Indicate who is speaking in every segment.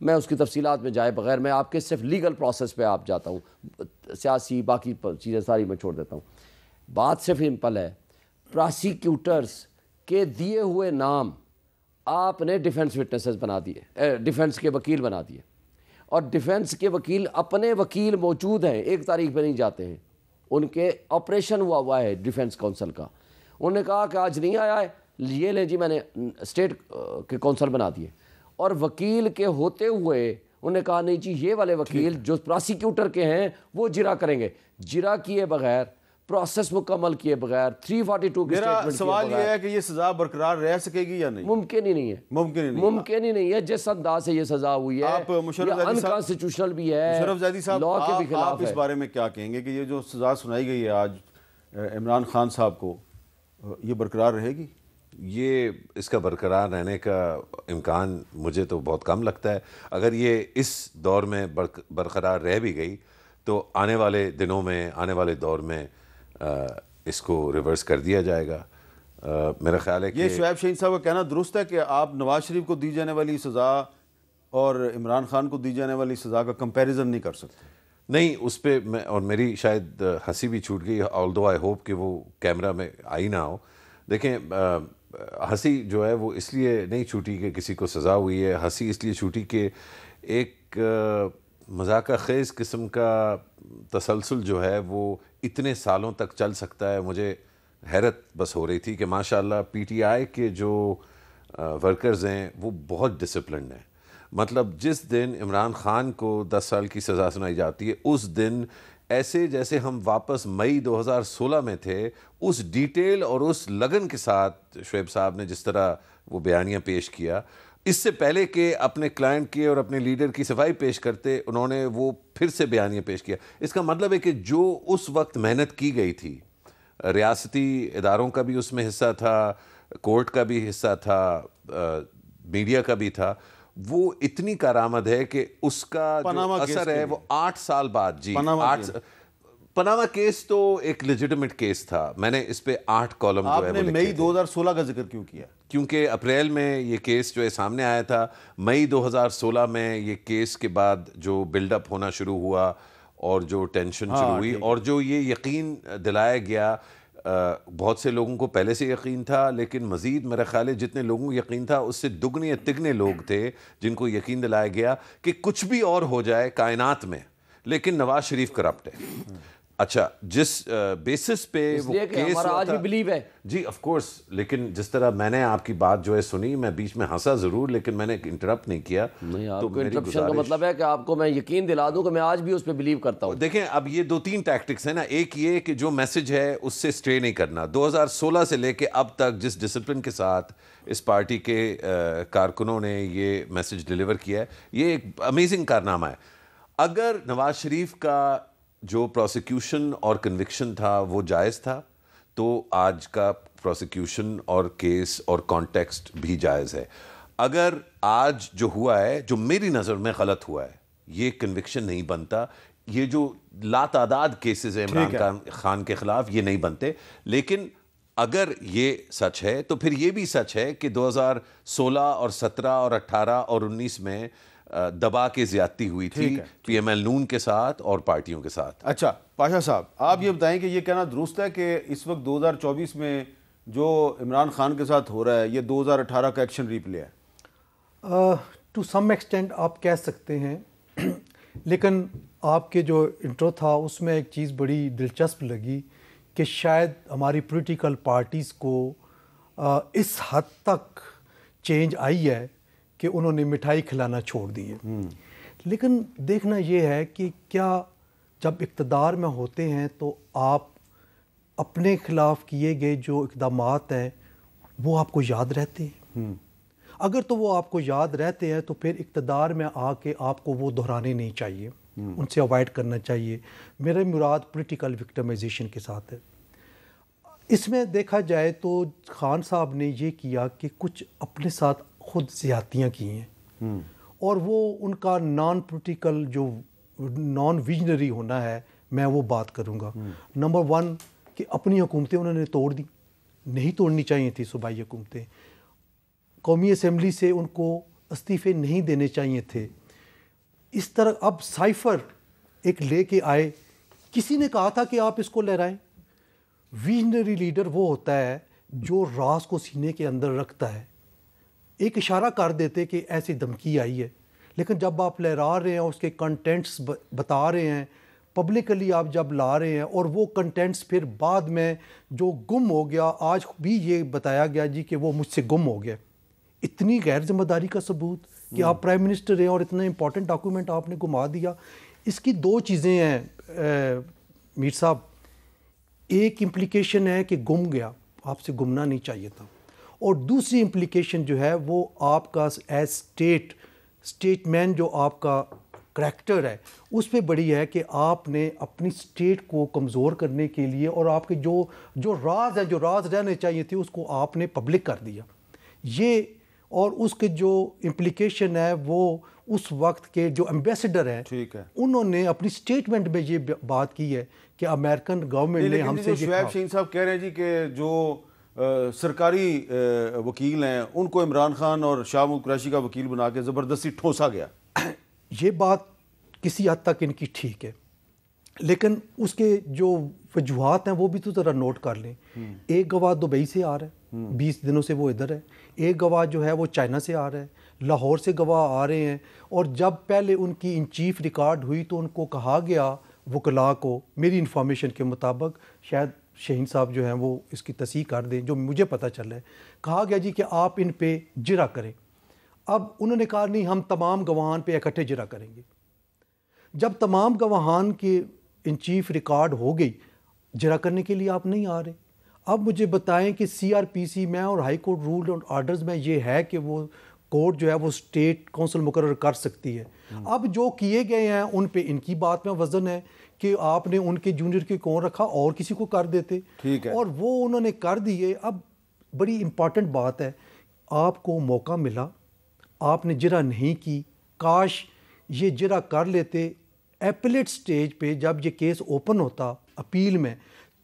Speaker 1: میں اس کی تفصیلات میں جائے بغیر میں آپ کے صرف لیگل پروسیس پہ آپ جاتا ہوں, سیاسی باقی چیزیں ساری میں چھوڑ دیتا ہوں. بات صرف سمپل ہے, پراسیکیوٹرز کے دیے ہوئے نام آپ نے ڈیفنس وٹنسز بنا دیے, ڈیفنس کے وکیل بنا دیے, اور ڈیفنس کے وکیل اپنے وکیل موجود ہیں, 1 تاریخ پہ نہیں جاتے ہیں, ان کے آپریشن ہوا ہے ڈیفنس کونسل کا, انہوں نے کہا کہ آج نہیں آیا ہے, یہ لیں جی میں نے اسٹیٹ کے کونسل بنا دیے, اور وکیل کے ہوتے ہوئے انہوں نے کہا نہیں جی یہ والے وکیل جو پراسیکیوٹر کے ہیں وہ جرا کریں گے. جرا کیے بغیر, پروسیس مکمل کیے بغیر, 342 کی
Speaker 2: میرا سوال یہ ہے کہ یہ سزا برقرار رہ سکے گی یا نہیں؟
Speaker 1: ممکن ہی نہیں ہے, ممکن ہی نہیں ہے. جس انداز سے یہ سزا ہوئی ہے
Speaker 2: آپ
Speaker 1: انکانسٹیٹیوشنل بھی ہے,
Speaker 2: مشرف زیدی صاحب,
Speaker 1: لاء کے بھی خلاف
Speaker 2: آپ اس بارے میں کیا کہیں گے کہ یہ جو سزا سنائی گئی ہے آج عمران خان صاحب کو, یہ برقرار رہے گی؟
Speaker 3: یہ اس کا برقرار رہنے کا امکان مجھے تو بہت کم لگتا ہے. اگر یہ اس دور میں برقرار رہ بھی گئی تو آنے والے دنوں میں, آنے والے دور میں اس کو ریورس کر دیا جائے گا. میرا خیال ہے کہ
Speaker 2: یہ شعیب شہین صاحب کا کہنا درست ہے کہ آپ نواز شریف کو دی جانے والی سزا اور عمران خان کو دی جانے والی سزا کا کمپیریزن نہیں کر سکتے؟
Speaker 3: نہیں, اس پہ میں, اور میری شاید ہنسی بھی چھوٹ گئی, آلدو آئی ہوپ کہ وہ کیمرہ میں آئی نہ ہو. دیکھیں, ہنسی جو ہے وہ اس لیے نہیں چھوٹی کہ کسی کو سزا ہوئی ہے, ہنسی اس لیے چھوٹی کہ ایک مذاق خیز قسم کا تسلسل جو ہے وہ اتنے سالوں تک چل سکتا ہے. مجھے حیرت بس ہو رہی تھی کہ ماشاءاللہ پی ٹی آئی کے جو ورکرز ہیں وہ بہت ڈسپلنڈ ہیں. مطلب جس دن عمران خان کو 10 سال کی سزا سنائی جاتی ہے, اس دن ایسے جیسے ہم واپس مئی 2016 میں تھے, اس ڈیٹیل اور اس لگن کے ساتھ شعیب صاحب نے جس طرح وہ بیانیہ پیش کیا, اس سے پہلے کہ اپنے کلائنٹ کے اور اپنے لیڈر کی صفائی پیش کرتے انہوں نے وہ پھر سے بیانیہ پیش کیا. اس کا مطلب ہے کہ جو اس وقت محنت کی گئی تھی, ریاستی اداروں کا بھی اس میں حصہ تھا, کورٹ کا بھی حصہ تھا, میڈیا کا بھی تھا, وہ اتنی کارآمد ہے کہ اس کا جو اثر ہے وہ 8 سال بعد. جی, پناما کیس تو ایک لیجٹمیٹ کیس تھا. میں نے اس پہ 8 کالم جو ہے
Speaker 2: آپ نے مئی 2016 کا ذکر کیوں کیا؟
Speaker 3: کیونکہ اپریل میں یہ کیس جو ہے سامنے آیا تھا. مئی 2016 میں یہ کیس کے بعد جو بلڈ اپ ہونا شروع ہوا اور جو ٹینشن شروع ہوئی, اور جو یہ یقین دلایا گیا, بہت سے لوگوں کو پہلے سے یقین تھا, لیکن مزید میرا خیال ہے جتنے لوگوں کو یقین تھا اس سے دگنے یا تگنے لوگ تھے جن کو یقین دلایا گیا کہ کچھ بھی اور ہو جائے کائنات میں, لیکن نواز شریف کرپٹ ہے. اچھا, جس بیسس پہ وہ کیس
Speaker 1: ہمارا آج بھی بلیو ہے.
Speaker 3: جی آف کورس, لیکن جس طرح میں نے آپ کی بات جو ہے سنی, میں بیچ میں ہنسا ضرور لیکن میں نے انٹرپٹ نہیں کیا.
Speaker 1: نہیں, آپ کو انٹرپشن کا مطلب ہے کہ آپ کو میں یقین دلا دوں کہ میں آج بھی اس پہ بلیو کرتا ہوں.
Speaker 3: دیکھیں, اب یہ 2-3 ٹیکٹکس ہیں نا. ایک یہ کہ جو میسج ہے اس سے اسٹرے نہیں کرنا. 2016 سے لے کے اب تک جس ڈسپلن کے ساتھ اس پارٹی کے کارکنوں نے یہ میسج ڈیلیور کیا ہے, یہ ایک امیزنگ کارنامہ ہے. اگر نواز شریف کا جو پروسیکیوشن اور کنوکشن تھا وہ جائز تھا تو آج کا پروسیکیوشن اور کیس اور کانٹیکسٹ بھی جائز ہے. اگر آج جو ہوا ہے, جو میری نظر میں غلط ہوا ہے, یہ کنوکشن نہیں بنتا. یہ جو لاتعداد کیسز ہیں عمران خان کے خلاف یہ نہیں بنتے. لیکن اگر یہ سچ ہے تو پھر یہ بھی سچ ہے کہ 2016 اور 17 اور 18 اور 19 میں دبا کے زیادتی ہوئی تھی پی ایم ایل نون کے ساتھ اور پارٹیوں کے ساتھ.
Speaker 2: اچھا پاشا صاحب, آپ یہ بتائیں کہ یہ کہنا درست ہے کہ اس وقت 2024 میں جو عمران خان کے ساتھ ہو رہا ہے یہ 2018 کا ایکشن ریپلے ہے؟
Speaker 4: ٹو سم ایکسٹینٹ آپ کہہ سکتے ہیں, لیکن آپ کے جو انٹرو تھا اس میں ایک چیز بڑی دلچسپ لگی کہ شاید ہماری پولیٹیکل پارٹیز کو اس حد تک چینج آئی ہے کہ انہوں نے مٹھائی کھلانا چھوڑ دی ہے. لیکن دیکھنا یہ ہے کہ کیا جب اقتدار میں ہوتے ہیں تو آپ اپنے خلاف کیے گئے جو اقدامات ہیں وہ آپ کو یاد رہتے ہیں؟ اگر تو وہ آپ کو یاد رہتے ہیں تو پھر اقتدار میں آ کے آپ کو وہ دہرانے نہیں چاہیے, ان سے اوائڈ کرنا چاہیے. میرے مراد پولیٹیکل وکٹمائزیشن کے ساتھ ہے. اس میں دیکھا جائے تو خان صاحب نے یہ کیا کہ کچھ اپنے ساتھ خود زیادتیاں کی ہیں, اور وہ ان کا نان پولیٹیکل جو نان ویژنری ہونا ہے میں وہ بات کروں گا. نمبر 1 کہ اپنی حکومتیں انہوں نے توڑ دی, نہیں توڑنی چاہیے تھی صوبائی حکومتیں. قومی اسمبلی سے ان کو استعفے نہیں دینے چاہیے تھے. اس طرح اب سائفر ایک لے کے آئے. کسی نے کہا تھا کہ آپ اس کو لہرائیں. ویژنری لیڈر وہ ہوتا ہے جو راز کو سینے کے اندر رکھتا ہے. ایک اشارہ کر دیتے کہ ایسی دھمکی آئی ہے, لیکن جب آپ لہرا رہے ہیں, اس کے کنٹینٹس بتا رہے ہیں, پبلکلی آپ جب لا رہے ہیں, اور وہ کنٹینٹس پھر بعد میں جو گم ہو گیا, آج بھی یہ بتایا گیا جی کہ وہ مجھ سے گم ہو گیا. اتنی غیر ذمہ داری کا ثبوت کہ آپ پرائم منسٹر ہیں اور اتنا امپورٹنٹ ڈاکومنٹ آپ نے گما دیا. اس کی دو چیزیں ہیں میر صاحب. ایک امپلیکیشن ہے کہ گم گیا, آپ سے گمنا نہیں چاہیے تھا, اور دوسری امپلیکیشن جو ہے وہ آپ کا ایز اسٹیٹ مین جو آپ کا کریکٹر ہے اس پہ بڑی ہے کہ آپ نے اپنی اسٹیٹ کو کمزور کرنے کے لیے اور آپ کے جو راز ہیں, جو راز رہنے چاہیے تھے, اس کو آپ نے پبلک کر دیا. یہ اور اس کے جو امپلیکیشن ہے وہ اس وقت کے جو ایمبیسڈر ہیں انہوں نے اپنی سٹیٹمنٹ میں یہ بات کی ہے کہ امریکن گورنمنٹ نے ہم سے یہ
Speaker 2: شعیب شہین صاحب کہہ رہے ہیں جی کہ جو سرکاری وکیل ہیں ان کو عمران خان اور شاہ محمود قریشی کا وکیل بنا کے زبردستی ٹھونسا گیا. یہ
Speaker 4: بات کسی حد تک ان کی ٹھیک ہے, لیکن اس کے جو وجوہات ہیں وہ بھی تو ذرا نوٹ کر لیں. ایک گواہ دبئی سے آ رہا ہے, 20 دنوں سے وہ ادھر ہے. ایک گواہ جو ہے وہ چائنا سے آ رہا ہے. لاہور سے گواہ آ رہے ہیں. اور جب پہلے ان کی ان چیف ریکارڈ ہوئی تو ان کو کہا گیا وکلاء کو, میری انفارمیشن کے مطابق, شاید شہین صاحب جو ہیں وہ اس کی تصحیح کر دیں, جو مجھے پتہ چلا ہے, کہا گیا جی کہ آپ ان پہ جرا کریں. اب انہوں نے کہا نہیں, ہم تمام گواہان پہ اکٹھے جرا کریں گے. جب تمام گواہان کے ان چیف ریکارڈ ہو گئی, جرا کرنے کے لیے آپ نہیں آ رہے. اب مجھے بتائیں کہ CRPC میں اور ہائی کورٹ رول اور آرڈرز میں یہ ہے کہ وہ کورٹ جو ہے وہ اسٹیٹ کونسل مقرر کر سکتی ہے. اب جو کیے گئے ہیں ان پہ ان کی بات میں وزن ہے کہ آپ نے ان کے جونیئر کے کون رکھا اور کسی کو کر دیتے, اور وہ انہوں نے کر دیے. اب بڑی امپورٹنٹ بات ہے, آپ کو موقع ملا, آپ نے جرا نہیں کی. کاش یہ جرا کر لیتے ایپلیٹ سٹیج پہ, جب یہ کیس اوپن ہوتا اپیل میں,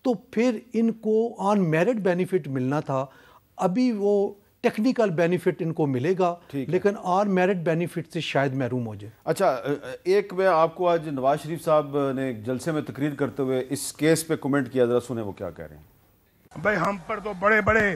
Speaker 4: تو پھر ان کو آن میرٹ بینیفٹ ملنا تھا. ابھی وہ ٹیکنیکل بینیفٹ ان کو ملے گا, لیکن آن میرٹ بینیفٹ سے شاید محروم ہو جائے.
Speaker 2: اچھا, ایک میں آپ کو آج نواز شریف صاحب نے جلسے میں تقریر کرتے ہوئے اس کیس پہ کمنٹ کیا, ذرا سنیں وہ کیا کہہ رہے ہیں.
Speaker 5: بھائی ہم پر تو بڑے بڑے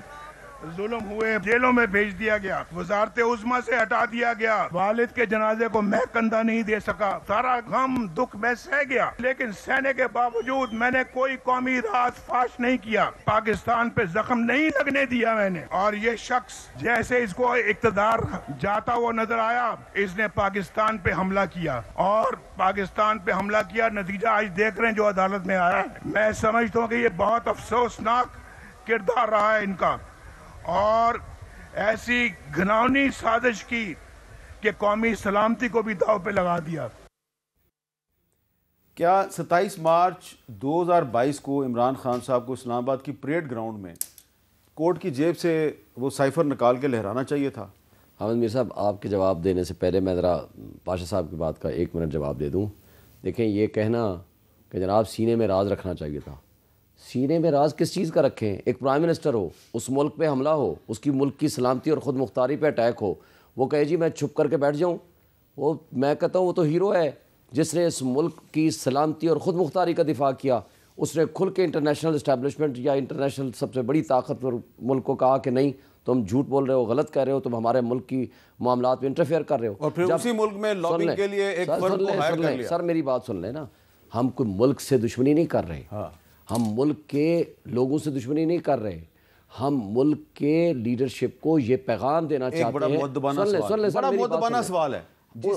Speaker 5: ظلم ہوئے, جیلوں میں بھیج دیا گیا, وزارت عظمیٰ سے ہٹا دیا گیا, والد کے جنازے کو میں کندھا نہیں دے سکا, سارا غم دکھ میں سہ گیا, لیکن سہنے کے باوجود میں نے کوئی قومی راز فاش نہیں کیا, پاکستان پہ زخم نہیں لگنے دیا میں نے. اور یہ شخص جیسے اس کو اقتدار جاتا وہ نظر آیا, اس نے پاکستان پہ حملہ کیا, اور پاکستان پہ حملہ کیا, نتیجہ آج دیکھ رہے ہیں جو عدالت میں آیا. میں سمجھتا ہوں کہ یہ بہت افسوسناک کردار رہا ہے ان کا, اور ایسی گھناؤنی سازش کی کہ قومی سلامتی کو بھی داؤ پہ لگا دیا.
Speaker 2: کیا 27 مارچ 2022 کو عمران خان صاحب کو اسلام آباد کی پریڈ گراؤنڈ میں کورٹ کی جیب سے وہ سائفر نکال کے لہرانا چاہیے تھا؟
Speaker 1: حامد میر صاحب, آپ کے جواب دینے سے پہلے میں ذرا پاشا صاحب کی بات کا 1 منٹ جواب دے دوں. دیکھیں, یہ کہنا کہ جناب سینے میں راز رکھنا چاہیے تھا, سینے میں راز کس چیز کا رکھیں؟ ایک پرائم منسٹر ہو, اس ملک پہ حملہ ہو, اس کی ملک کی سلامتی اور خود مختاری پہ اٹیک ہو, وہ کہے جی میں چھپ کر کے بیٹھ جاؤں. وہ میں کہتا ہوں وہ تو ہیرو ہے جس نے اس ملک کی سلامتی اور خود مختاری کا دفاع کیا. اس نے کھل کے انٹرنیشنل اسٹیبلشمنٹ یا انٹرنیشنل سب سے بڑی طاقتور ملک کو کہا کہ نہیں, تم جھوٹ بول رہے ہو, غلط کہہ رہے ہو, تم ہمارے ملک کی معاملات میں انٹرفیئر کر رہے ہو.
Speaker 2: اور پھر اسی ملک میں لابنگ کے لیے ایک فرد کو ہائر کر لیا.
Speaker 1: سر میری بات سن لیں نا, ہم کوئی ملک سے دشمنی نہیں کر رہے, ہم ملک کے لوگوں سے دشمنی نہیں کر رہے, ہم ملک کے لیڈرشپ کو یہ پیغام دینا چاہتے ہیں.
Speaker 2: بڑا مؤدبانہ سوال ہے,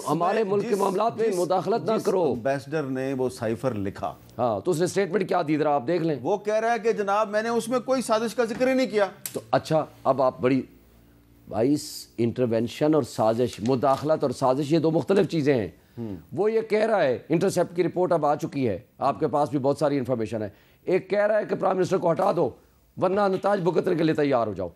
Speaker 1: ہمارے ملک کے معاملات میں مداخلت نہ کرو.
Speaker 2: امبیسڈر نے وہ سائفر لکھا,
Speaker 1: ہاں, تو اس نے اسٹیٹمنٹ کیا دی ذرا آپ دیکھ لیں.
Speaker 2: وہ کہہ رہا ہے کہ جناب میں نے اس میں کوئی سازش کا ذکر ہی نہیں کیا.
Speaker 1: تو اچھا, اب آپ بڑی انٹرونشن اور سازش, مداخلت اور سازش یہ 2 مختلف چیزیں ہیں. وہ یہ کہہ رہا ہے, انٹرسیپٹ کی رپورٹ اب آ چکی ہے, آپ کے پاس بھی بہت ساری انفارمیشن ہے. ایک کہہ رہا ہے کہ پرائم منسٹر کو ہٹا دو ورنہ نتائج بھگتنے کے لیے تیار ہو جاؤ.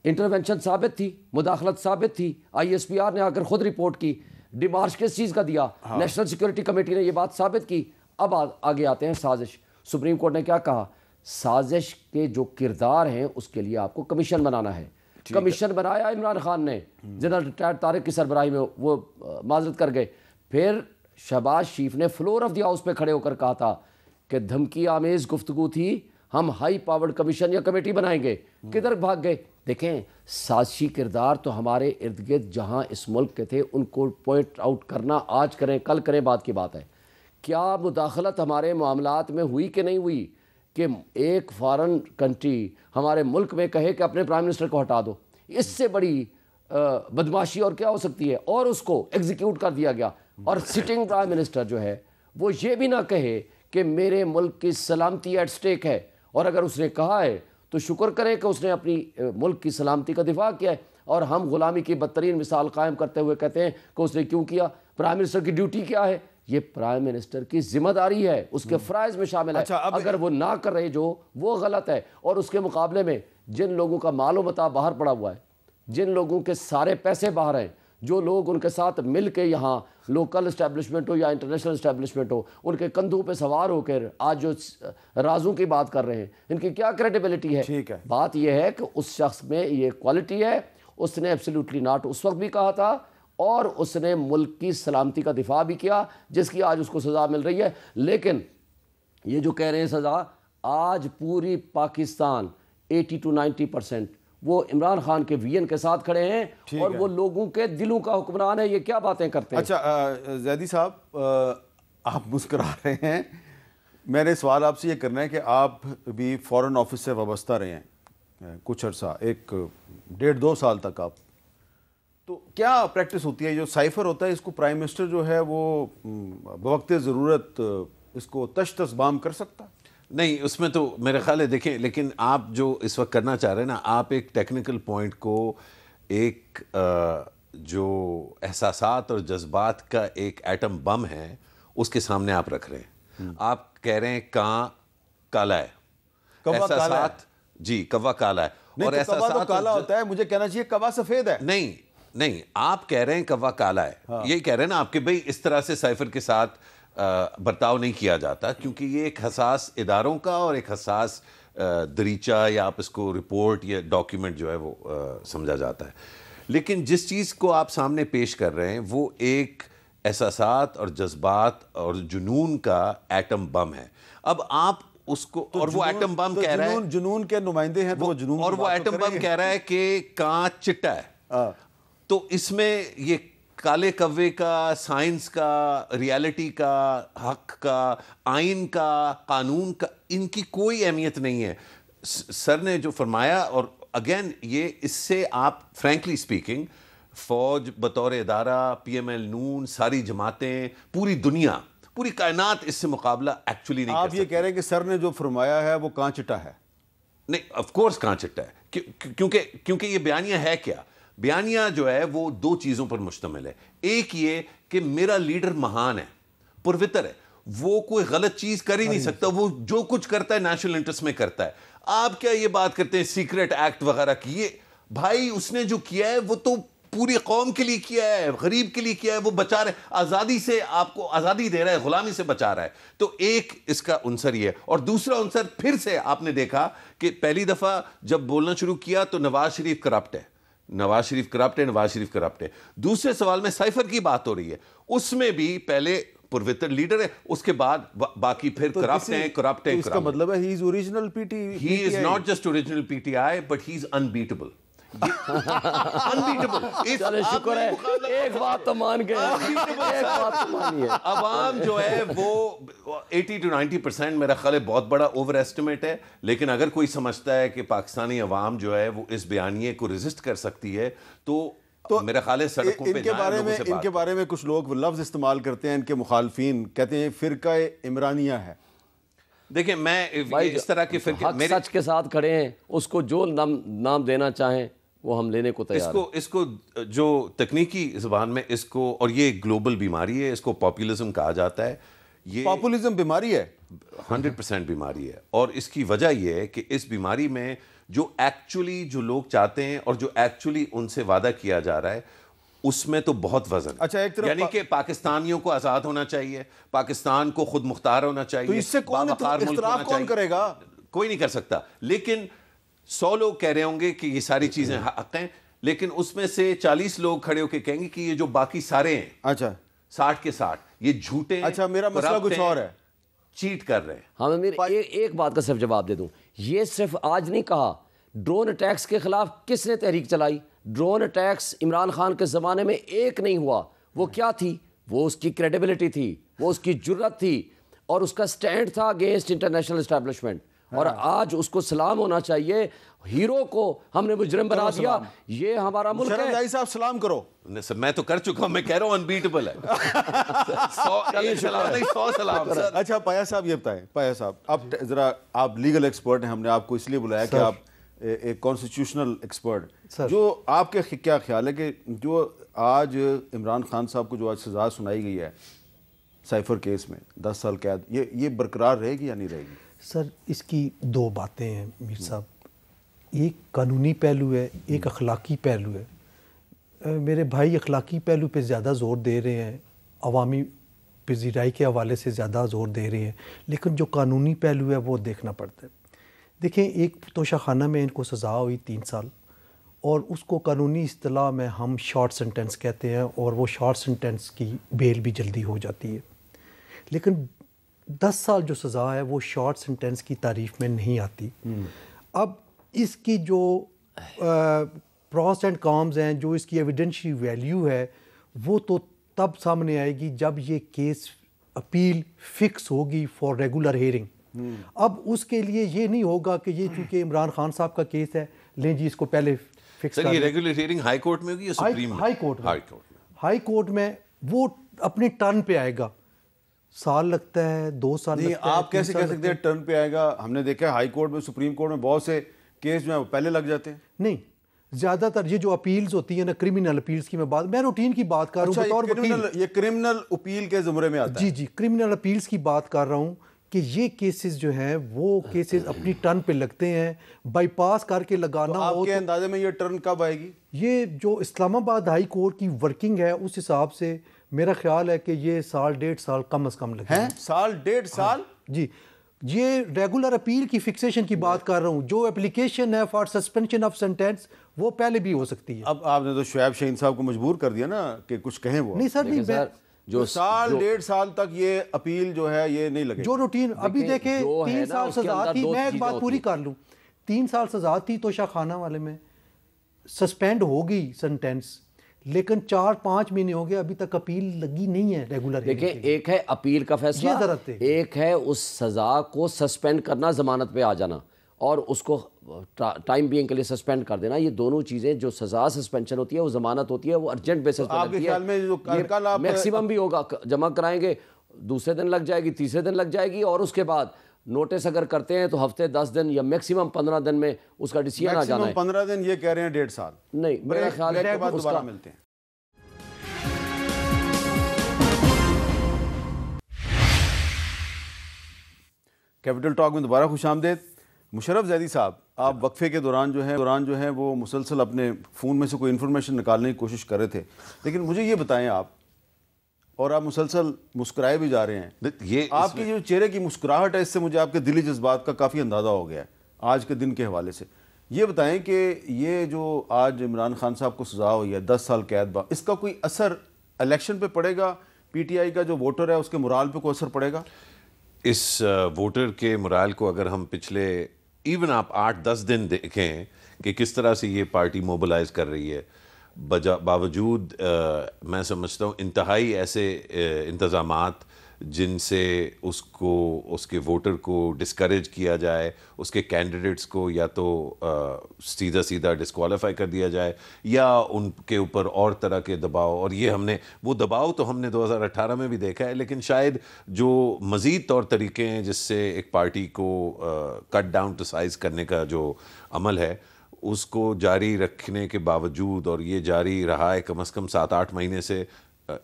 Speaker 1: انٹرونشن ثابت تھی, مداخلت ثابت تھی, ISPR نے آ کر خود رپورٹ کی, ڈیمارش کس چیز کا دیا, نیشنل سیکورٹی کمیٹی نے یہ بات ثابت کی. اب آگے آتے ہیں سازش. سپریم کورٹ نے کیا کہا, سازش کے جو کردار ہیں اس کے لیے آپ کو کمیشن بنانا ہے. کمیشن بنایا عمران خان نے, جنرل ریٹائرڈ طارق کی سربراہی میں, وہ معذرت کر گئے. پھر شہباز شریف نے فلور آف دی ہاؤس پہ کھڑے ہو کر کہا تھا کہ دھمکی آمیز گفتگو تھی, ہم ہائی پاورڈ کمیشن یا کمیٹی بنائیں گے. کدھر بھاگ گئے؟ دیکھیں سازشی کردار تو ہمارے ارد گرد جہاں اس ملک کے تھے ان کو پوائنٹ آؤٹ کرنا آج کریں کل کریں بات کی بات ہے. کیا مداخلت ہمارے معاملات میں ہوئی کہ نہیں ہوئی کہ ایک فارن کنٹری ہمارے ملک میں کہے کہ اپنے پرائم منسٹر کو ہٹا دو؟ اس سے بڑی بدماشی اور کیا ہو سکتی ہے؟ اور اس کو ایگزیکیوٹ کر دیا گیا. اور سٹنگ پرائم منسٹر جو ہے وہ یہ بھی نہ کہے کہ میرے ملک کی سلامتی ایٹ سٹیک ہے, اور اگر اس نے کہا ہے تو شکر کریں کہ اس نے اپنی ملک کی سلامتی کا دفاع کیا ہے. اور ہم غلامی کی بدترین مثال قائم کرتے ہوئے کہتے ہیں کہ اس نے کیوں کیا؟ پرائم منسٹر کی ڈیوٹی کیا ہے؟ یہ پرائم منسٹر کی ذمہ داری ہے, اس کے فرائض میں شامل ہے. اگر وہ نہ کر رہے جو وہ غلط ہے. اور اس کے مقابلے میں جن لوگوں کا مال و متاع باہر پڑا ہوا ہے, جن لوگوں کے سارے پیسے باہر ہیں, جو لوگ ان کے ساتھ مل کے یہاں لوکل اسٹیبلشمنٹ ہو یا انٹرنیشنل اسٹیبلشمنٹ ہو, ان کے کندھوں پہ سوار ہو کر آج جو رازوں کی بات کر رہے ہیں, ان کی کیا کریڈیبلٹی ہے؟ بات یہ ہے کہ اس شخص میں یہ کوالٹی ہے, اس نے ایبسلیوٹلی ناٹ اس وقت بھی کہا تھا, اور اس نے ملک کی سلامتی کا دفاع بھی کیا جس کی آج اس کو سزا مل رہی ہے. لیکن یہ جو کہہ رہے ہیں سزا, آج پوری پاکستان 80 to 90% وہ عمران خان کے وی این کے ساتھ کھڑے ہیں, اور وہ لوگوں کے دلوں کا حکمران ہے. یہ کیا باتیں کرتے ہیں؟
Speaker 2: اچھا زیدی صاحب, آپ مسکرا رہے ہیں, میں نے سوال آپ سے یہ کرنا ہے کہ آپ بھی فورن آفس سے وابستہ رہے ہیں کچھ عرصہ, 1.5-2 سال تک آپ, تو کیا پریکٹس ہوتی ہے؟ جو سائفر ہوتا ہے اس کو پرائم منسٹر جو ہے وہ بوقت ضرورت اس کو تش تس بام کر سکتا ہے؟
Speaker 3: نہیں, اس میں تو میرے خیال ہے دیکھیں, لیکن آپ جو اس وقت کرنا چاہ رہے ہیں نا, آپ ایک ٹیکنیکل پوائنٹ کو ایک جو احساسات اور جذبات کا ایک ایٹم بم ہے اس کے سامنے آپ رکھ رہے ہیں. آپ کہہ رہے ہیں کاں کالا ہے, احساسات جی کوا کالا ہے, اور
Speaker 2: احساسات کالا ہوتا ہے, مجھے کہنا چاہیے کوا سفید ہے.
Speaker 3: نہیں, آپ کہہ رہے ہیں کوا کالا ہے, یہی کہہ رہے ہیں نا آپ کہ بھئی اس طرح سے سائفر کے ساتھ برتاؤ نہیں کیا جاتا, کیونکہ یہ ایک حساس اداروں کا اور ایک حساس دریچہ یا آپ اس کو رپورٹ یا ڈاکیومنٹ جو ہے وہ سمجھا جاتا ہے. لیکن جس چیز کو آپ سامنے پیش کر رہے ہیں وہ ایک احساسات اور جذبات اور جنون کا ایٹم بم ہے. اب آپ اس کو, اور وہ ایٹم بم کہہ رہا ہے,
Speaker 2: جنون کے نمائندے ہیں, تو جنون,
Speaker 3: اور وہ ایٹم بم کہہ رہا ہے کہ کاں چٹا ہے. تو اس میں یہ کالے کوے کا, سائنس کا, ریالٹی کا, حق کا, آئین کا, قانون کا, ان کی کوئی اہمیت نہیں ہے. سر نے جو فرمایا, اور اگین یہ اس سے آپ فرینکلی اسپیکنگ فوج بطور ادارہ, پی ایم ایل نون, ساری جماعتیں, پوری دنیا, پوری کائنات اس سے مقابلہ ایکچولی نہیں کر سکتی.
Speaker 2: آپ یہ کہہ رہے ہیں کہ سر نے جو فرمایا ہے وہ کاں چٹا ہے؟
Speaker 3: نہیں, آف کورس کاں چٹا ہے, کیونکہ یہ بیانیہ ہے کیا؟ بیانیہ جو ہے وہ 2 چیزوں پر مشتمل ہے. ایک یہ کہ میرا لیڈر مہان ہے, پروتر ہے, وہ کوئی غلط چیز کر ہی نہیں سکتا, وہ جو کچھ کرتا ہے نیشنل انٹرسٹ میں کرتا ہے. آپ کیا یہ بات کرتے ہیں سیکرٹ ایکٹ وغیرہ کی؟ یہ بھائی اس نے جو کیا ہے وہ تو پوری قوم کے لیے کیا ہے, غریب کے لیے کیا ہے, وہ بچا رہا ہے, آزادی سے آپ کو آزادی دے رہا ہے, غلامی سے بچا رہا ہے. تو ایک اس کا عنصر یہ ہے. اور دوسرا عنصر پھر سے آپ نے دیکھا کہ پہلی دفعہ جب بولنا شروع کیا تو نواز شریف کرپٹ ہے, نواز شریف کرپٹ ہے. دوسرے سوال میں سائفر کی بات ہو رہی ہے, اس میں بھی پہلے پروتر لیڈر ہے, اس کے بعد باقی پھر کرپٹ ہیں.
Speaker 2: اس کا مطلب ہے he is original P T,
Speaker 3: he is not just original P T I but he is unbeatable.
Speaker 1: چلے شکر ہے, ایک بات تو مان گئے, ایک بات تو مانی ہے.
Speaker 3: عوام جو ہے وہ 80 to 90% میرا خیال ہے بہت بڑا اوور ایسٹیمیٹ ہے. لیکن اگر کوئی سمجھتا ہے کہ پاکستانی عوام جو ہے وہ اس بیانیے کو ریزسٹ کر سکتی ہے تو میرا خیال ہے سڑکوں پہ
Speaker 2: ان کے بارے میں کچھ لوگ لفظ استعمال کرتے ہیں, ان کے مخالفین کہتے ہیں فرقہ عمرانیہ ہے.
Speaker 3: دیکھیں میں اس طرح کے فرقے
Speaker 1: سچ کے ساتھ کھڑے ہیں, اس کو جو نام دینا چاہیں وہ ہم لینے کو تیار ہیں.
Speaker 3: اس کو جو تکنیکی زبان میں اس کو, اور یہ گلوبل بیماری ہے, اس کو پاپولزم کہا جاتا ہے. یہ
Speaker 2: پاپولزم بیماری ہے,
Speaker 3: 100% بیماری ہے. اور اس کی وجہ یہ ہے کہ اس بیماری میں جو ایکچولی جو لوگ چاہتے ہیں اور جو ایکچولی ان سے وعدہ کیا جا رہا ہے اس میں تو بہت وزن.
Speaker 2: اچھا, ایک طرف
Speaker 3: یعنی کہ پاکستانیوں کو آزاد ہونا چاہیے, پاکستان کو خود مختار ہونا چاہیے,
Speaker 2: تو اس سے اختراف کون کرے گا؟
Speaker 3: کوئی نہیں کر سکتا. لیکن 100 لوگ کہہ رہے ہوں گے کہ یہ ساری چیزیں حق ہیں, لیکن اس میں سے 40 لوگ کھڑے ہو کے کہیں گے کہ یہ جو باقی سارے ہیں,
Speaker 2: اچھا
Speaker 3: 60 کے 60 یہ جھوٹے.
Speaker 2: اچھا میرا مسئلہ کچھ اور ہے,
Speaker 3: چیٹ کر رہے ہیں.
Speaker 1: ہاں میں ایک بات کا صرف جواب دے دوں, یہ صرف آج نہیں کہا, ڈرون اٹیکس کے خلاف کس نے تحریک چلائی؟ ڈرون اٹیکس عمران خان کے زمانے میں ایک نہیں ہوا. وہ کیا تھی؟ وہ اس کی کریڈیبلٹی تھی, وہ اس کی جرت تھی, اور اس کا سٹینڈ تھا اگینسٹ انٹرنیشنل اسٹیبلشمنٹ. اور آج اس کو سلام ہونا چاہیے, ہیرو کو ہم نے مجرم بنا دیا. یہ ہمارا ملک ہے.
Speaker 2: مشرف صاحب سلام کرو.
Speaker 3: میں تو کر چکا ہوں, میں کہہ رہا ہوں انبیٹیبل ہے. 100 سلام.
Speaker 2: اچھا پایا صاحب یہ بتائیں, پایا صاحب اب ذرا آپ لیگل ایکسپرٹ ہیں, ہم نے آپ کو اس لیے بلایا کہ آپ ایک کانسٹیٹیوشنل ایکسپرٹ, جو آپ کے کیا خیال ہے کہ جو آج عمران خان صاحب کو جو آج سزا سنائی گئی ہے سائفر کیس میں 10 سال قید, یہ برقرار رہے گی یا نہیں رہے گی؟
Speaker 4: سر اس کی دو باتیں ہیں میر صاحب, ایک قانونی پہلو ہے, ایک اخلاقی پہلو ہے. میرے بھائی اخلاقی پہلو پہ زیادہ زور دے رہے ہیں, عوامی پذیرائی کے حوالے سے زیادہ زور دے رہے ہیں, لیکن جو قانونی پہلو ہے وہ دیکھنا پڑتا ہے. دیکھیں ایک توشہ خانہ میں ان کو سزا ہوئی 3 سال, اور اس کو قانونی اصطلاح میں ہم شارٹ سنٹینس کہتے ہیں, اور وہ شارٹ سنٹینس کی بیل بھی جلدی ہو جاتی ہے. لیکن 10 سال جو سزا ہے وہ شارٹ سنٹینس کی تعریف میں نہیں آتی. اب اس کی جو پروس اینڈ کامز ہیں, جو اس کی ایویڈنشی ویلیو ہے, وہ تو تب سامنے آئے گی جب یہ کیس اپیل فکس ہوگی فار ریگولر ہیئرنگ. اب اس کے لیے یہ نہیں ہوگا کہ یہ چونکہ عمران خان صاحب کا کیس ہے, لیں جی اس کو پہلے فکس
Speaker 3: سر یہ ریگولر ہیئرنگ ہائی کورٹ میں ہوگی یا سپریم میں؟
Speaker 4: ہائی کورٹ میں وہ اپنی ٹرن پہ آئے گا. سال لگتا ہے, 2 سال
Speaker 2: نہیں,
Speaker 4: لگتا ہے.
Speaker 2: آپ کیسے کہہ سکتے ہیں ٹرن پہ آئے گا؟ ہم نے دیکھا ہے ہائی کورٹ میں, سپریم کورٹ میں بہت سے کیس جو ہیں وہ پہلے لگ جاتے ہیں.
Speaker 4: نہیں, زیادہ تر یہ جو اپیلز ہوتی ہیں نا, کرمنل اپیلز کی میں روٹین کی بات کر رہا ہوں بطور وکیل.
Speaker 2: یہ کرمنل اپیل کے زمرے میں آتا ہے.
Speaker 4: جی کرمنل اپیلز کی بات کر رہا ہوں کہ یہ کیسز جو ہیں وہ کیسز اپنی ٹرن پہ لگتے ہیں, بائی پاس کر کے لگانا ہو.
Speaker 2: آپ کے اندازے میں یہ ٹرن کب آئے گی؟
Speaker 4: یہ جو اسلام آباد ہائی کورٹ کی ورکنگ ہے اس حساب سے میرا خیال ہے کہ یہ 1.5 سال کم از کم لگے.
Speaker 2: 1.5 سال؟
Speaker 4: جی, یہ ریگولر اپیل کی فکسیشن کی بات کر رہا ہوں. جو اپلیکیشن ہے فار سسپینشن آف سینٹینس وہ پہلے بھی ہو سکتی ہے.
Speaker 2: اب آپ نے تو شعیب شہین صاحب کو مجبور کر دیا نا کہ کچھ کہیں. وہ
Speaker 4: نہیں سر, نہیں,
Speaker 2: جو 1.5 سال تک یہ اپیل جو ہے یہ نہیں لگے.
Speaker 4: جو روٹین ابھی دیکھیں 3 سال سزا تھی, میں ایک بات پوری کر لوں, 3 سال سزا تھی توشہ خانہ والے میں, سسپینڈ ہوگی سینٹینس, لیکن 4-5 مہینے ہو گئے ابھی تک اپیل لگی نہیں ہے ریگولر.
Speaker 1: دیکھیں ایک ہے اپیل کا فیصلہ, ایک ہے اس سزا کو سسپینڈ کرنا, ضمانت پہ آ جانا, اور اس کو ٹائم بینگ کے لیے سسپینڈ کر دینا. یہ دونوں چیزیں, جو سزا سسپینشن ہوتی ہے وہ ضمانت ہوتی ہے, وہ ارجنٹ بیسس پہ لگتی ہے. میکسیمم بھی ہوگا, جمع کرائیں گے دوسرے دن لگ جائے گی, تیسرے دن لگ جائے گی, اور اس کے بعد نوٹس اگر کرتے ہیں تو ہفتے 10 دن یا میکسیمم 15 دن میں اس کا ڈیسیژن آ جانا ہے.
Speaker 2: 15 دن یہ کہہ رہے ہیں 1.5 سال.
Speaker 1: نہیں, میرا خیال ہے کہ
Speaker 2: دوبارہ ملتے ہیں. کیپٹل ٹاک میں دوبارہ خوش آمدید. مشرف زیدی صاحب, آپ وقفے کے دوران جو ہیں وہ مسلسل اپنے فون میں سے کوئی انفارمیشن نکالنے کی کوشش کر رہے تھے, لیکن مجھے یہ بتائیں آپ, اور آپ مسلسل مسکرائے بھی جا رہے ہیں, یہ آپ کی جو چہرے کی مسکراہٹ ہے اس سے مجھے آپ کے دلی جذبات کا کافی اندازہ ہو گیا ہے آج کے دن کے حوالے سے. یہ بتائیں کہ یہ جو آج عمران خان صاحب کو سزا ہوئی ہے 10 سال قید, اس کا کوئی اثر الیکشن پہ پڑے گا؟ پی ٹی آئی کا جو ووٹر ہے اس کے مورال پہ کوئی اثر پڑے گا؟
Speaker 3: اس ووٹر کے مورال کو اگر ہم پچھلے ایون آپ 8-10 دن دیکھیں کہ کس طرح سے یہ پارٹی موبلائز کر رہی ہے, باوجود میں سمجھتا ہوں انتہائی ایسے انتظامات جن سے اس کے ووٹر کو ڈسکریج کیا جائے, اس کے کینڈیڈیٹس کو یا تو سیدھا ڈسکوالیفائی کر دیا جائے یا ان کے اوپر اور طرح کے دباؤ. اور یہ وہ دباؤ تو ہم نے 2018 میں بھی دیکھا ہے, لیکن شاید جو مزید طور طریقے ہیں جس سے ایک پارٹی کو کٹ ڈاؤن ٹو سائز کرنے کا جو عمل ہے اس کو جاری رکھنے کے باوجود, اور یہ جاری رہا ہے کم از کم 7-8 مہینے سے,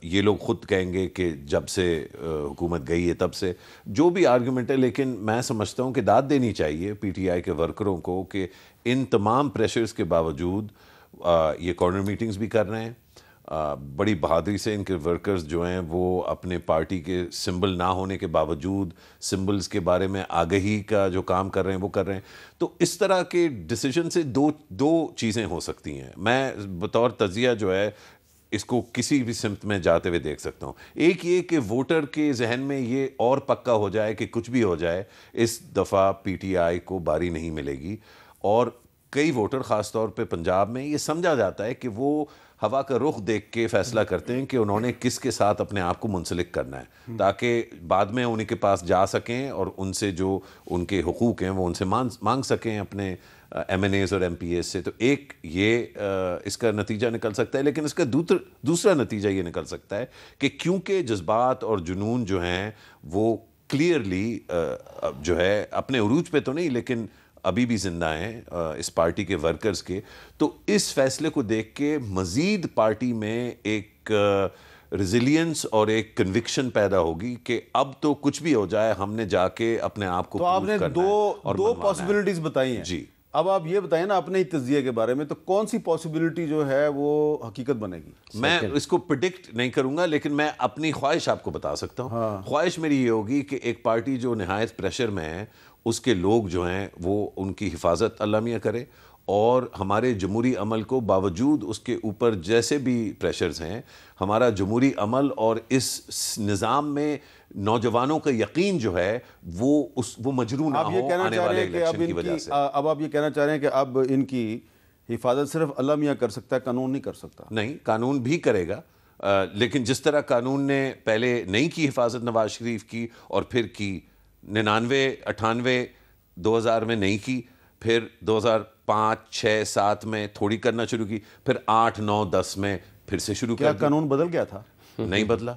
Speaker 3: یہ لوگ خود کہیں گے کہ جب سے حکومت گئی ہے تب سے, جو بھی آرگومنٹ ہے, لیکن میں سمجھتا ہوں کہ داد دینی چاہیے پی ٹی آئی کے ورکروں کو کہ ان تمام پریشرز کے باوجود یہ کارنر میٹنگز بھی کر رہے ہیں. بڑی بہادری سے ان کے ورکرز جو ہیں وہ اپنے پارٹی کے سمبل نہ ہونے کے باوجود سمبلز کے بارے میں آگہی کا جو کام کر رہے ہیں وہ کر رہے ہیں. تو اس طرح کے ڈیسیجن سے دو چیزیں ہو سکتی ہیں. میں بطور تجزیہ جو ہے اس کو کسی بھی سمت میں جاتے ہوئے دیکھ سکتا ہوں. ایک یہ کہ ووٹر کے ذہن میں یہ اور پکا ہو جائے کہ کچھ بھی ہو جائے اس دفعہ پی ٹی آئی کو باری نہیں ملے گی, اور کئی ووٹر خاص طور پہ پنجاب میں یہ سمجھا جاتا ہے کہ وہ ہوا کا رخ دیکھ کے فیصلہ کرتے ہیں کہ انہوں نے کس کے ساتھ اپنے آپ کو منسلک کرنا ہے, تاکہ بعد میں ان کے پاس جا سکیں اور ان سے جو ان کے حقوق ہیں وہ ان سے مانگ سکیں اپنے ایم این ایز اور ایم پی ایز سے. تو ایک یہ اس کا نتیجہ نکل سکتا ہے, لیکن اس کا دوسرا نتیجہ یہ نکل سکتا ہے کہ کیونکہ جذبات اور جنون جو ہیں وہ کلیئرلی جو ہے اپنے عروج پہ تو نہیں لیکن ابھی بھی زندہ ہیں اس پارٹی کے ورکرز کے, تو اس فیصلے کو دیکھ کے مزید پارٹی میں ایک ریزیلینس اور ایک کنوکشن پیدا ہوگی کہ اب تو کچھ بھی ہو جائے ہم نے جا کے اپنے آپ کو.
Speaker 2: تو آپ نے دو پاسبلٹیز بتائی ہیں
Speaker 3: جی.
Speaker 2: اب آپ یہ بتائیں نا اپنے تجزیے کے بارے میں, تو کون سی پاسبلٹی جو ہے وہ حقیقت بنے گی؟
Speaker 3: میں اس کو پریڈکٹ نہیں کروں گا, لیکن میں اپنی خواہش آپ کو بتا سکتا ہوں. خواہش میری یہ ہوگی کہ ایک پارٹی جو نہایت پریشر میں ہے اس کے لوگ جو ہیں وہ ان کی حفاظت اللہ میاں کرے, اور ہمارے جمہوری عمل کو باوجود اس کے اوپر جیسے بھی پریشرز ہیں ہمارا جمہوری عمل اور اس نظام میں نوجوانوں کا یقین جو ہے وہ مجروح نہ ہو آنے والے الیکشن کی وجہ سے.
Speaker 2: اب آپ یہ کہنا چاہ رہے ہیں کہ اب ان کی حفاظت صرف اللہ میاں کر سکتا ہے, قانون نہیں کر سکتا؟
Speaker 3: نہیں, قانون بھی کرے گا, لیکن جس طرح قانون نے پہلے نہیں کی حفاظت نواز شریف کی اور پھر کی 99, 98, 2000 میں نہیں کی, پھر 2005, 6, 7 میں تھوڑی کرنا شروع کی, پھر 8, 9, 10 میں پھر سے شروع کیا.
Speaker 2: قانون بدل گیا تھا؟
Speaker 3: نہیں بدلا,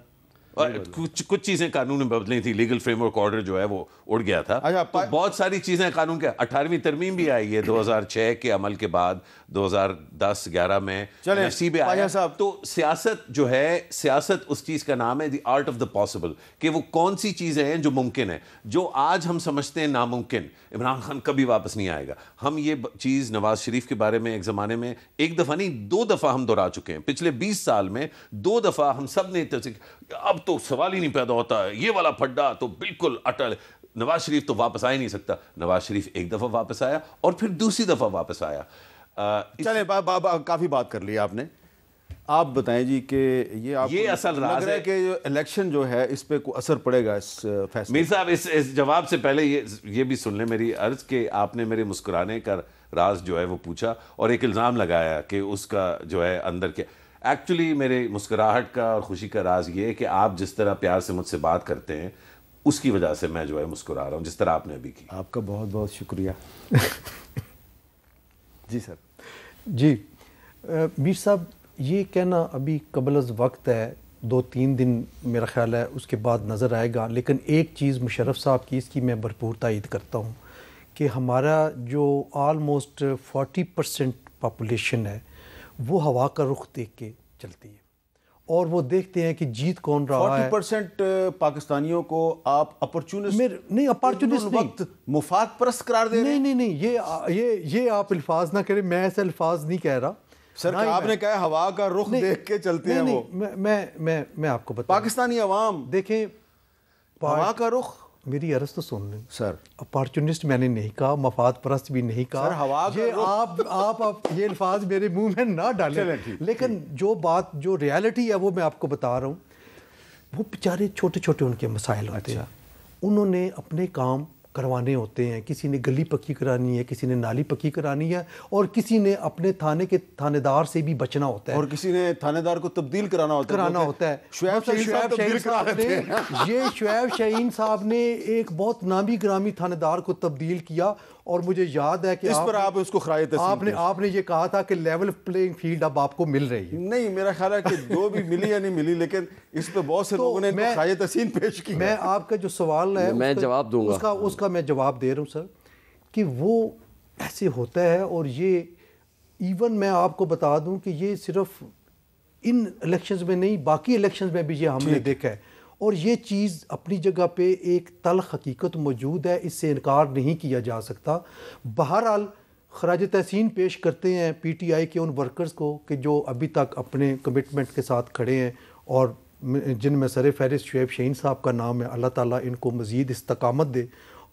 Speaker 3: کچھ چیزیں قانون میں بدلی تھی. لیگل فریم ورک آرڈر جو ہے وہ اڑ گیا تھا. تو بہت ساری چیزیں قانون کے 18ویں ترمیم بھی آئی ہے 2006 کے عمل کے بعد, 2010-11 میں نصیب آیا صاحب. تو سیاست جو ہے, سیاست اس چیز کا نام ہے the art of the possible, کہ وہ کون سی چیزیں ہیں جو ممکن ہیں. جو آج ہم سمجھتے ہیں ناممکن, عمران خان کبھی واپس نہیں آئے گا. ہم یہ چیز نواز شریف کے بارے میں ایک زمانے میں ایک دفعہ نہیں 2 دفعہ ہم دہرا چکے ہیں. پچھلے 20 سال میں 2 دفعہ ہم سب نے اب تو سوال ہی نہیں پیدا ہوتا ہے, یہ والا پھڈا تو بالکل اٹل, نواز شریف تو واپس آ ہی نہیں سکتا. نواز شریف ایک دفعہ واپس آیا اور پھر دوسری دفعہ واپس آیا.
Speaker 2: چلیں کافی بات کر لی آپ نے. آپ بتائیں جی کہ
Speaker 3: یہ اصل راز ہے
Speaker 2: کہ الیکشن جو ہے اس پہ کوئی اثر پڑے گا اس فیصلے؟
Speaker 3: میر صاحب اس جواب سے پہلے یہ بھی سن لیں میری عرض کہ آپ نے میرے مسکرانے کا راز جو ہے وہ پوچھا اور ایک الزام لگایا کہ اس کا جو ہے اندر کے. ایکچولی میرے مسکراہٹ کا اور خوشی کا راز یہ ہے کہ آپ جس طرح پیار سے مجھ سے بات کرتے ہیں اس کی وجہ سے میں جو ہے مسکرا رہا ہوں, جس طرح آپ نے ابھی کی.
Speaker 2: آپ کا بہت بہت شکریہ. جی سر.
Speaker 4: جی میر صاحب, یہ کہنا ابھی قبل از وقت ہے, 2-3 دن میرا خیال ہے اس کے بعد نظر آئے گا. لیکن ایک چیز مشرف صاحب کی, اس کی میں بھرپور تائید کرتا ہوں کہ ہمارا جو آلموسٹ 40% پاپولیشن ہے وہ ہوا کا رخ دیکھ کے چلتی ہے, اور وہ دیکھتے ہیں کہ جیت کون رہا ہے.
Speaker 2: 40% پاکستانیوں کو آپ اپرچونسٹ
Speaker 4: نہیں, اپرچونسٹ
Speaker 2: وقت مفاد پرست قرار دے رہے ہیں.
Speaker 4: نہیں, یہ آپ الفاظ نہ کریں, میں ایسے الفاظ نہیں کہہ رہا
Speaker 2: سر. آپ نے کہا ہوا کا رخ دیکھ کے چلتے ہیں وہ.
Speaker 4: میں آپ کو بتاؤں,
Speaker 2: پاکستانی عوام
Speaker 4: دیکھیں
Speaker 2: ہوا کا رخ.
Speaker 4: میری عرض تو سن لیں
Speaker 2: سر.
Speaker 4: اپارچونسٹ میں نے نہیں کہا, مفاد پرست بھی نہیں کہا. یہ آپ یہ الفاظ میرے منہ میں نہ ڈالیں. لیکن جو ریالٹی ہے وہ میں آپ کو بتا رہا ہوں. وہ بیچارے چھوٹے چھوٹے ان کے مسائل ہوتے ہیں, انہوں نے اپنے کام کروانے ہوتے ہیں. کسی نے گلی پکی کرانی ہے, کسی نے نالی پکی کرانی ہے, اور کسی نے اپنے تھانے کے تھانے دار سے بھی بچنا ہوتا ہے,
Speaker 2: اور کسی نے تھانے دار کو تبدیل کرانا ہوتا ہے.
Speaker 4: شعیب شاہین صاحب نے ایک بہت نامی گرامی تھانے دار کو تبدیل کیا, اور مجھے یاد ہے کہ
Speaker 2: اس پر آپ اس کو خراج تحسین
Speaker 4: آپ نے یہ کہا تھا کہ لیول پلینگ فیلڈ اب آپ کو مل رہی ہے.
Speaker 2: نہیں, میرا خیال ہے کہ جو بھی ملی یا نہیں ملی, لیکن اس پہ بہت سے لوگوں نے خراج تحسین پیش کی.
Speaker 4: میں آپ کا جو سوال ہے
Speaker 1: میں جواب دوں گا,
Speaker 4: اس کا میں جواب دے رہا ہوں سر, کہ وہ ایسے ہوتا ہے. اور یہ ایون میں آپ کو بتا دوں کہ یہ صرف ان الیکشنز میں نہیں, باقی الیکشنز میں بھی یہ ہم نے دیکھا ہے. اور یہ چیز اپنی جگہ پہ ایک تلخ حقیقت موجود ہے, اس سے انکار نہیں کیا جا سکتا. بہرحال خراج تحسین پیش کرتے ہیں پی ٹی آئی کے ان ورکرز کو کہ جو ابھی تک اپنے کمٹمنٹ کے ساتھ کھڑے ہیں, اور جن میں سر فہرست شعیب شاہین صاحب کا نام ہے. اللہ تعالیٰ ان کو مزید استقامت دے,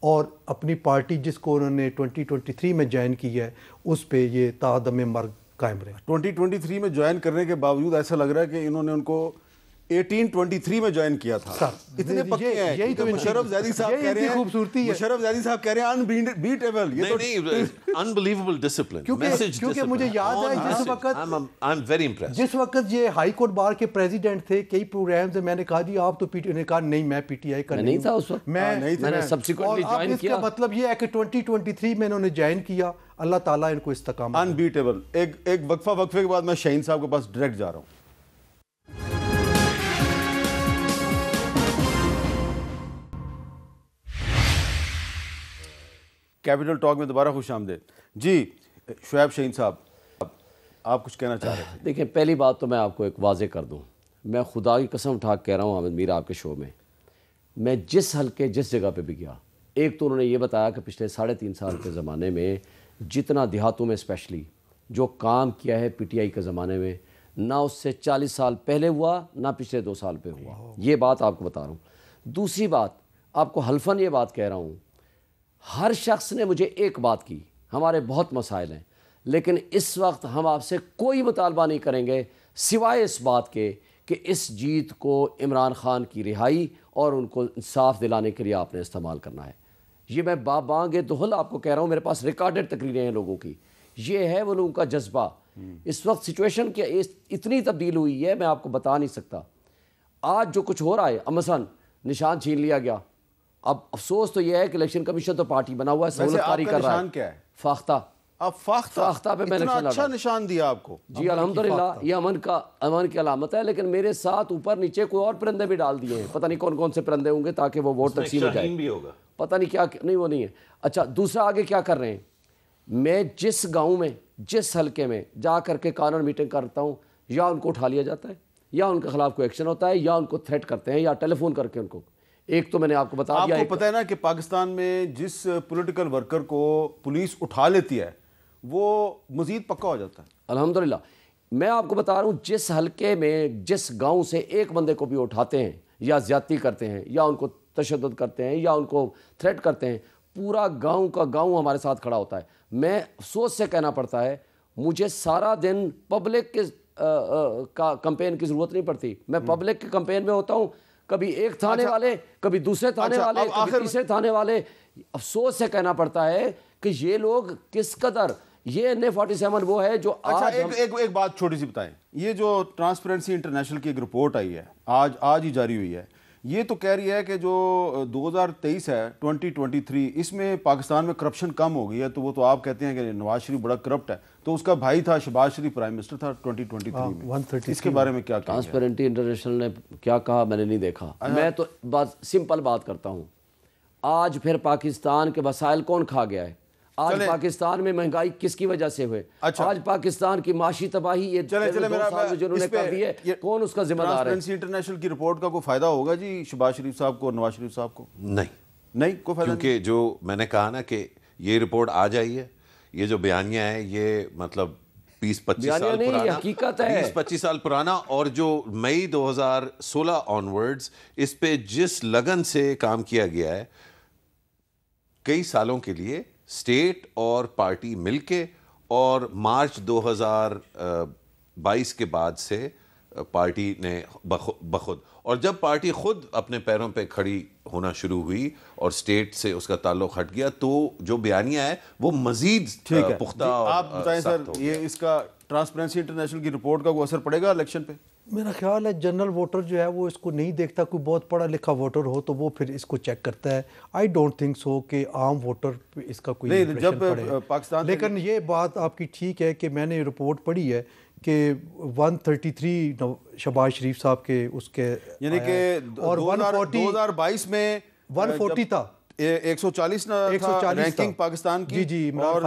Speaker 4: اور اپنی پارٹی جس کو انہوں نے 2023 میں جوائن کی ہے اس پہ یہ تا دم مرگ قائم رہے.
Speaker 2: 2023 میں جوائن کرنے کے باوجود ایسا لگ رہا ہے کہ انہوں نے ان کو 1823 میں جوائن کیا تھا. اتنے پکے ہیں.
Speaker 4: یہی تو
Speaker 2: مشرف زیدی صاحب کہہ رہے ہیں,
Speaker 4: خوبصورتی ہے.
Speaker 2: مشرف زیدی صاحب کہہ رہے ہیں unbeatable. یہ تو
Speaker 3: unbelievable discipline.
Speaker 4: کیونکہ مجھے یاد ہے جس وقت یہ ہائی کورٹ بار کے پریزیڈنٹ تھے, کئی پروگرامز میں نے کہا جی آپ تو پی ٹی آئی, نے کہا نہیں میں پی ٹی آئی کا
Speaker 1: نہیں تھا اس وقت,
Speaker 4: میں
Speaker 1: نے سبسیکوئنٹلی جوائن کیا.
Speaker 4: اس کا مطلب یہ ہے کہ 2023 میں انہوں نے جوائن کیا. اللہ تعالیٰ ان کو استقامت.
Speaker 2: unbeatable. ایک وقفے کے بعد میں شاہین صاحب کے پاس ڈائریکٹ جا رہا ہوں. کیپٹل ٹاک میں دوبارہ خوش آمدید. جی شعیب شاہین صاحب, آپ کچھ کہنا چاہ رہے تھے.
Speaker 1: دیکھیں پہلی بات تو میں آپ کو ایک واضح کر دوں, میں خدا کی قسم اٹھا کے کہہ رہا ہوں حامد میر آپ کے شو میں جس حلقے جس جگہ پہ بھی گیا, ایک تو انہوں نے یہ بتایا کہ پچھلے 3.5 سال کے زمانے میں جتنا دیہاتوں میں اسپیشلی جو کام کیا ہے پی ٹی آئی کے زمانے میں, نہ اس سے 40 سال پہلے ہوا نہ پچھلے 2 سال پہ ہوا. یہ بات آپ کو بتا رہا ہوں. دوسری بات آپ کو حلفاً یہ بات کہہ رہا ہوں, ہر شخص نے مجھے ایک بات کی, ہمارے بہت مسائل ہیں لیکن اس وقت ہم آپ سے کوئی مطالبہ نہیں کریں گے سوائے اس بات کے کہ اس جیت کو عمران خان کی رہائی اور ان کو انصاف دلانے کے لیے آپ نے استعمال کرنا ہے. یہ میں بانگ دہل آپ کو کہہ رہا ہوں, میرے پاس ریکارڈڈ تقریریں ہیں لوگوں کی. یہ ہے وہ لوگوں کا جذبہ. اس وقت سچویشن کی اتنی تبدیل ہوئی ہے میں آپ کو بتا نہیں سکتا. آج جو کچھ ہو رہا ہے, مثلا نشان چھین لیا گیا. اب افسوس تو یہ ہے کہ الیکشن کمیشن تو پارٹی بنا ہوا ہے, سہولت کاری کر رہا ہے.
Speaker 2: کیا ہے
Speaker 1: فاختہ.
Speaker 2: اب فاختہ
Speaker 1: پہ میں
Speaker 2: اتنا اچھا نشان دیا آپ کو.
Speaker 1: جی الحمدللہ, یہ امن کی علامت ہے. لیکن میرے ساتھ اوپر نیچے کوئی اور پرندے بھی ڈال دیے ہیں, پتہ نہیں کون کون سے پرندے ہوں گے تاکہ وہ ووٹ تقسیم ہو جائے. پتہ نہیں کیا, نہیں وہ نہیں ہے. اچھا دوسرا آگے کیا کر رہے ہیں, میں جس گاؤں میں جس حلقے میں جا کر کے قانون میٹنگ کرتا ہوں, یا ان کو اٹھا لیا جاتا ہے یا ان کے خلاف کوئی ایکشن ہوتا ہے یا ان کو تھریٹ کرتے ہیں یا ٹیلی فون کر کے ان کو. ایک تو میں نے آپ کو بتا دیا,
Speaker 2: آپ کو پتہ ہے نا کہ پاکستان میں جس پولیٹیکل ورکر کو پولیس اٹھا لیتی ہے وہ مزید پکا ہو جاتا ہے.
Speaker 1: الحمدللہ میں آپ کو بتا رہا ہوں, جس حلقے میں جس گاؤں سے ایک بندے کو بھی اٹھاتے ہیں یا زیادتی کرتے ہیں یا ان کو تشدد کرتے ہیں یا ان کو تھریٹ کرتے ہیں, پورا گاؤں کا گاؤں ہمارے ساتھ کھڑا ہوتا ہے. میں افسوس سے کہنا پڑتا ہے مجھے سارا دن پبلک کے کمپین کی ضرورت نہیں پڑتی. میں پبلک کے کمپین میں ہوتا ہوں, کبھی ایک تھانے والے, کبھی دوسرے تھانے والے, کبھی تیسرے تھانے والے. افسوس سے کہنا پڑتا ہے کہ یہ لوگ کس قدر, یہ NA47 وہ ہے جو
Speaker 2: آج ایک بات چھوٹی سی بتائیں. یہ جو ٹرانسپیرنسی انٹرنیشنل کی ایک رپورٹ آئی ہے آج ہی جاری ہوئی ہے, یہ تو کہہ رہی ہے کہ جو 2023 ہے 2023 اس میں پاکستان میں کرپشن کم ہو گئی ہے. تو وہ تو آپ کہتے ہیں کہ نواز شریف بڑا کرپٹ ہے, تو اس کا بھائی تھا شہباز شریف پرائم منسٹر تھا 2023 میں. اس کے بارے میں کیا کہا؟
Speaker 1: ٹرانسپیرنسی انٹرنیشنل نے کیا کہا میں نے نہیں دیکھا. میں تو سمپل بات کرتا ہوں, آج پھر پاکستان کے وسائل کون کھا گیا ہے؟ آج پاکستان میں مہنگائی کس کی وجہ سے ہوئے؟ آج پاکستان کی معاشی تباہی یہ جنہوں نے کر دی ہے, کون اس کا ذمہ دار ہے؟
Speaker 2: ٹرانسپیرنسی انٹرنیشنل کی رپورٹ کا کوئی فائدہ ہوگا جی شہباز شریف صاحب کو اور نواز شریف صاحب کو؟ نہیں کوئی فائدہ.
Speaker 3: کیونکہ جو میں نے کہا نا کہ یہ رپورٹ آ جائی ہے, یہ جو بیانیہ ہے یہ مطلب 20-25 سال پرانا, اور جو مئی 2016 آنورڈز اس پہ جس لگن سے کام کیا گیا ہے کئی سالوں کے لیے اسٹیٹ اور پارٹی مل کے, اور مارچ 2022 کے بعد سے پارٹی نے بخود, اور جب پارٹی خود اپنے پیروں پہ کھڑی ہونا شروع ہوئی اور اسٹیٹ سے اس کا تعلق ہٹ گیا, تو جو بیانیہ ہے وہ مزید پختہ.
Speaker 2: آپ بتائیں سر, یہ اس کا ٹرانسپیرنسی انٹرنیشنل کی رپورٹ کا کوئی اثر پڑے گا الیکشن پہ؟
Speaker 4: میرا خیال ہے جنرل ووٹر جو ہے وہ اس کو نہیں دیکھتا. کوئی بہت پڑھا لکھا ووٹر ہو تو وہ پھر اس کو چیک کرتا ہے. آئی ڈونٹ تھنک سو کہ عام ووٹر پہ اس کا کوئی امپریشن پڑے پاکستان. لیکن یہ بات آپ کی ٹھیک ہے کہ میں نے رپورٹ پڑھی ہے کہ 133 شہباز شریف صاحب کے اس کے
Speaker 2: یعنی کہ اور 2022 میں
Speaker 4: 140 تھا,
Speaker 2: 140 تھا رینکنگ پاکستان کی.
Speaker 4: جی
Speaker 2: اور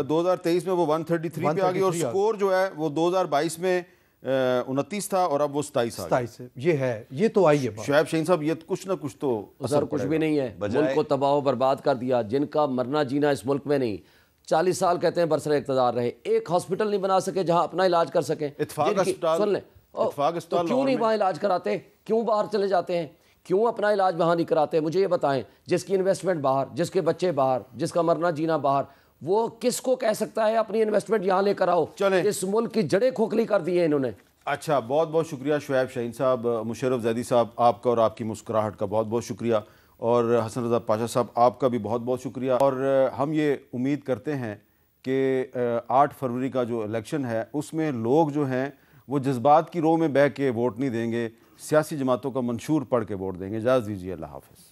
Speaker 2: 2023 میں وہ 133 پہ آ گئی, اور سکور جو ہے وہ 2022 میں 29 تھا اور اب وہ 27
Speaker 4: ہے. یہ ہے, یہ تو آئی ہے بات.
Speaker 2: شعیب شاہین صاحب یہ کچھ نہ کچھ تو
Speaker 1: اثر کچھ بھی نہیں ہے. ملک کو تباہ و برباد کر دیا. جن کا مرنا جینا اس ملک میں نہیں, 40 سال کہتے ہیں برسر اقتدار رہے, ایک ہاسپٹل نہیں بنا سکے جہاں اپنا علاج کر سکیں. سن لیں, تو کیوں نہیں وہاں علاج کراتے؟ کیوں باہر چلے جاتے ہیں؟ کیوں اپنا علاج وہاں نہیں کراتے؟ مجھے یہ بتائیں, جس کی انویسٹمنٹ باہر, جس کے بچے باہر, جس کا مرنا جینا باہر, وہ کس کو کہہ سکتا ہے اپنی انویسٹمنٹ یہاں لے کر آؤ؟
Speaker 2: چلیں،
Speaker 1: اس ملک کی جڑیں کھوکھلی کر دی ہیں انہوں نے۔
Speaker 2: اچھا، بہت بہت شکریہ شعیب شاہین صاحب، مشرف زیدی صاحب آپ کا اور آپ کی مسکراہٹ کا بہت بہت شکریہ، اور حسن رضا پاشا صاحب آپ کا بھی بہت بہت شکریہ۔ اور ہم یہ امید کرتے ہیں کہ 8 فروری کا جو الیکشن ہے اس میں لوگ جو ہیں وہ جذبات کی رو میں بہہ کے ووٹ نہیں دیں گے، سیاسی جماعتوں کا منشور پڑھ کے ووٹ دیں گے۔ اجازت دیجیے، اللہ حافظ۔